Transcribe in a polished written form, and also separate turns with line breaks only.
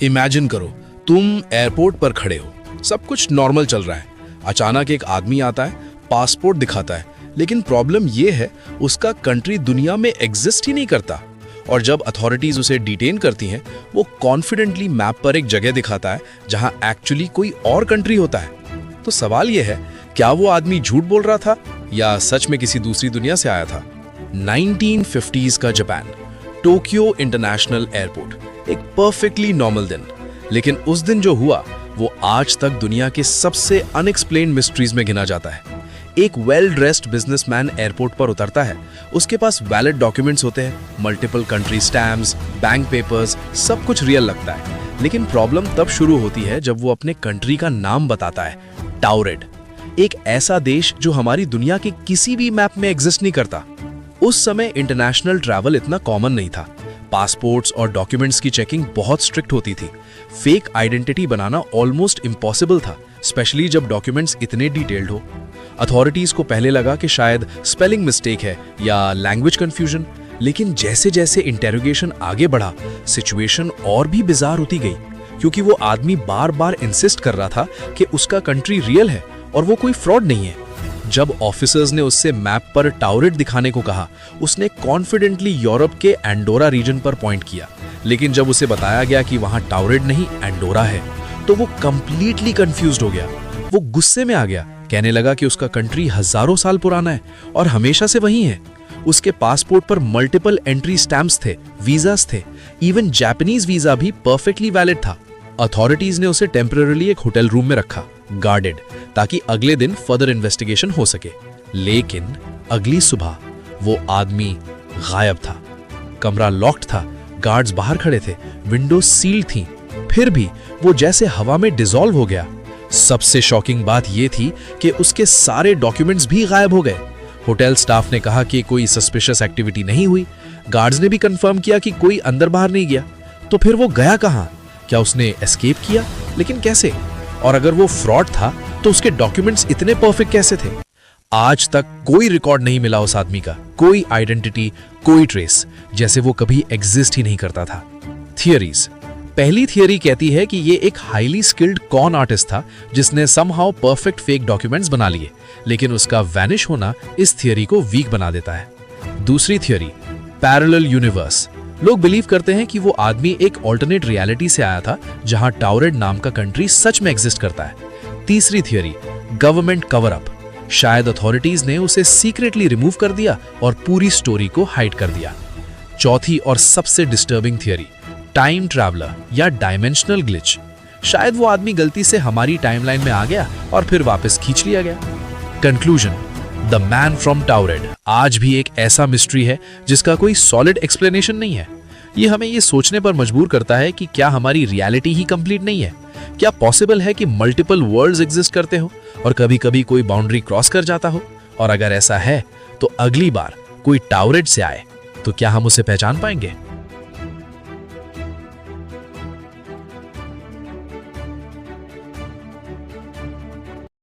Imagine करो, तुम airport पर खड़े हो, सब कुछ नॉर्मल चल रहा है। अचानक एक आदमी आता है, पासपोर्ट दिखाता है, लेकिन प्रॉब्लम ये है उसका कंट्री दुनिया में एग्जिस्ट ही नहीं करता। और जब अथॉरिटीज उसे डिटेन करती हैं, वो कॉन्फिडेंटली मैप पर एक जगह दिखाता है जहां एक्चुअली कोई और कंट्री होता है। तो सवाल ये है, क्या वो आदमी झूठ बोल रहा था या सच में किसी दूसरी दुनिया से आया था? 1950s का जापान, टोक्यो इंटरनेशनल एयरपोर्ट, एक परफेक्टली नॉर्मल दिन। लेकिन उस दिन जो हुआ वो आज तक दुनिया के सबसे अनएक्सप्लेन्ड मिस्ट्रीज में गिना जाता है। एक वेल ड्रेस्ड बिजनेसमैन एयरपोर्ट पर उतरता है, उसके पास वैलिड डॉक्यूमेंट्स होते हैं, multiple country stamps, bank papers, सब कुछ रियल लगता है। लेकिन प्रॉब्लम तब शुरू होती है जब वो अपने कंट्री का नाम बताता है, टाउरेड, एक ऐसा देश जो हमारी दुनिया के किसी भी मैप में एग्जिस्ट नहीं करता। उस समय इंटरनेशनल ट्रैवल इतना कॉमन नहीं था, पासपोर्ट्स और डॉक्यूमेंट्स की चेकिंग बहुत स्ट्रिक्ट होती थी। फेक आइडेंटिटी बनाना ऑलमोस्ट इम्पॉसिबल था, स्पेशली जब डॉक्यूमेंट्स इतने डिटेल्ड हो। अथॉरिटीज को पहले लगा कि शायद स्पेलिंग मिस्टेक है या लैंग्वेज कंफ्यूजन, लेकिन जैसे जैसे इंटेरोगेशन आगे बढ़ा, सिचुएशन और भी बिजार होती गई, क्योंकि वो आदमी बार बार इंसिस्ट कर रहा था कि उसका कंट्री रियल है और वो कोई फ्रॉड नहीं है। जब ऑफिसर्स ने उससे मैप पर टाउरेड दिखाने को कहा, उसने कॉन्फिडेंटली यूरोप के एंडोरा रीजन पर पॉइंट किया। लेकिन जब उसे बताया गया कि वहां टाउरेड नहीं एंडोरा है, तो वो कंप्लीटली कंफ्यूज्ड हो गया। वो गुस्से में आ गया, कहने लगा कि उसका कंट्री हजारों साल पुराना है और हमेशा से वही है। उसके पासपोर्ट पर मल्टीपल एंट्री स्टैम्प्स थे, वीजास थे, इवन जापानीज वीजा भी परफेक्टली वैलिड था। अथॉरिटीज ने उसे टेम्पररीली एक होटल रूम में रखा, गार्डेड, ताकि अगले दिन फर्दर इन्वेस्टिगेशन हो सके। लेकिन अगली सुबह वो आदमी गायब था। कमरा लॉक्ड था, गार्ड्स बाहर खड़े थे, विंडोज सील्ड थीं, फिर भी वो जैसे हवा में डिसॉल्व हो गया। सबसे शॉकिंग बात यह थी कि उसके सारे डॉक्यूमेंट्स भी गायब हो गए। होटल स्टाफ ने कहा कि कोई सस्पिशियस एक्टिविटी नहीं हुई। गार्ड्स ने भी कंफर्म किया कि कोई अंदर बाहर नहीं गया। तो फिर वो गया कहां? क्या उसने एस्केप किया? लेकिन कैसे? और अगर वो फ्रॉड था तो उसके डॉक्यूमेंट्स इतने परफेक्ट कैसे थे? आज तक कोई रिकॉर्ड नहीं मिला उस आदमी का, कोई आइडेंटिटी, कोई ट्रेस, जैसे वो कभी एग्जिस्ट ही नहीं करता था। थियरीज। पहली थियरी कहती है कि ये एक हाईली स्किल्ड कॉन आर्टिस्ट था जिसने समहाउ परफेक्ट फेक डॉक्यूमेंट्स बना लिए, लेकिन उसका वैनिश होना इस थियरी को वीक बना देता है। दूसरी थियरी, पैरेलल यूनिवर्स। लोग बिलीव करते हैं कि वो आदमी एक ऑल्टरनेट रियलिटी से आया था जहां टाउरेड नाम का कंट्री सच में एग्जिस्ट करता है। तीसरी थियरी, गवर्नमेंट कवर अप। शायद अथॉरिटीज ने उसे सीक्रेटली रिमूव कर दिया और पूरी स्टोरी को हाइड कर दिया। चौथी और सबसे डिस्टर्बिंग थियरी, टाइम ट्रैवलर या डायमेंशनल ग्लिच। शायद वो आदमी गलती से हमारी टाइमलाइन में आ गया और फिर वापस खींच लिया गया। कंक्लूजन, द मैन फ्रॉम टाउरेड आज भी एक ऐसा मिस्ट्री है जिसका कोई सॉलिड एक्सप्लेनेशन नहीं है। ये हमें ये सोचने पर मजबूर करता है कि क्या हमारी रियलिटी ही कंप्लीट नहीं है? क्या पॉसिबल है कि मल्टीपल वर्ल्ड्स एग्जिस्ट करते हो और कभी कभी कोई बाउंड्री क्रॉस कर जाता हो? और अगर ऐसा है तो अगली बार कोई टाउरेड से आए तो क्या हम उसे पहचान पाएंगे?